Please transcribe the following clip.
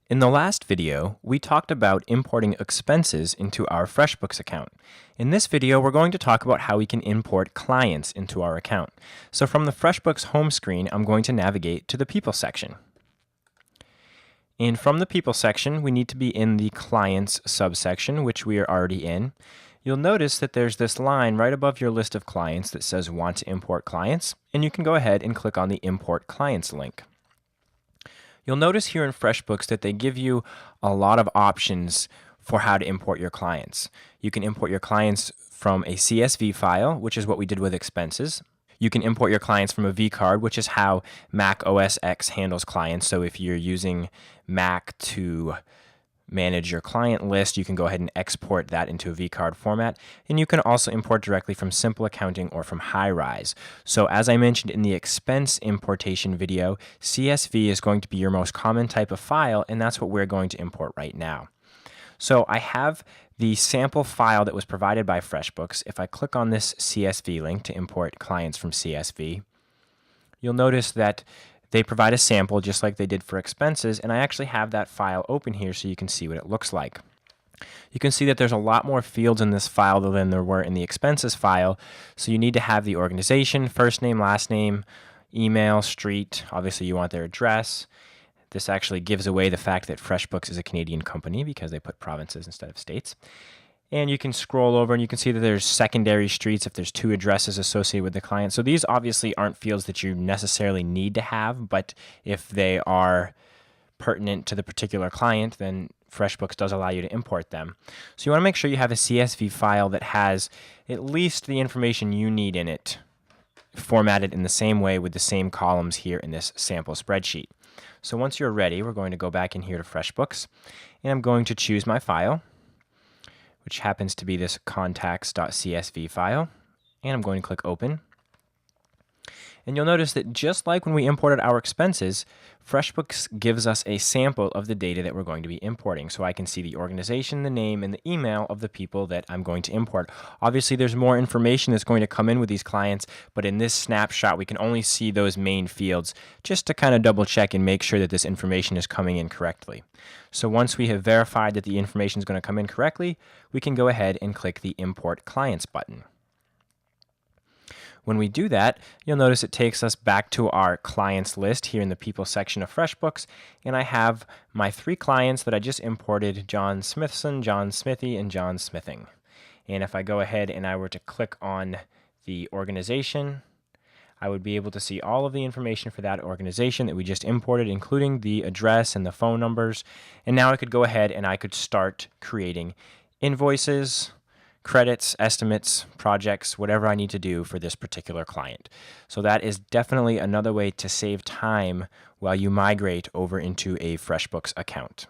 In the last video, we talked about importing expenses into our Freshbooks account. In this video, we're going to talk about how we can import clients into our account. So from the Freshbooks home screen, I'm going to navigate to the People section. And from the People section, we need to be in the Clients subsection, which we are already in. You'll notice that there's this line right above your list of clients that says Want to Import Clients, and you can go ahead and click on the Import Clients link. You'll notice here in FreshBooks that they give you a lot of options for how to import your clients. You can import your clients from a CSV file, which is what we did with expenses. You can import your clients from a vCard, which is how Mac OS X handles clients. So if you're using Mac to manage your client list, you can go ahead and export that into a vCard format. And you can also import directly from Simple Accounting or from HighRise. So as I mentioned in the expense importation video, CSV is going to be your most common type of file, and that's what we're going to import right now. So I have the sample file that was provided by FreshBooks. If I click on this CSV link to import clients from CSV, you'll notice that they provide a sample just like they did for expenses, and I actually have that file open here so you can see what it looks like. You can see that there's a lot more fields in this file than there were in the expenses file, so you need to have the organization, first name, last name, email, street, obviously you want their address. This actually gives away the fact that FreshBooks is a Canadian company because they put provinces instead of states. And you can scroll over and you can see that there's secondary streets if there's two addresses associated with the client. So these obviously aren't fields that you necessarily need to have, but if they are pertinent to the particular client, then FreshBooks does allow you to import them. So you want to make sure you have a CSV file that has at least the information you need in it, formatted in the same way with the same columns here in this sample spreadsheet. So once you're ready, we're going to go back in here to FreshBooks, and I'm going to choose my file, which happens to be this contacts.csv file, and I'm going to click Open. And you'll notice that just like when we imported our expenses, FreshBooks gives us a sample of the data that we're going to be importing. So I can see the organization, the name, and the email of the people that I'm going to import. Obviously, there's more information that's going to come in with these clients, but in this snapshot, we can only see those main fields just to kind of double check and make sure that this information is coming in correctly. So once we have verified that the information is going to come in correctly, we can go ahead and click the Import Clients button. When we do that, you'll notice it takes us back to our clients list here in the People section of FreshBooks, and I have my three clients that I just imported, John Smithson, John Smithy, and John Smithing. And if I go ahead and I were to click on the organization, I would be able to see all of the information for that organization that we just imported, including the address and the phone numbers. And now I could go ahead and I could start creating invoices, credits, estimates, projects, whatever I need to do for this particular client. So that is definitely another way to save time while you migrate over into a FreshBooks account.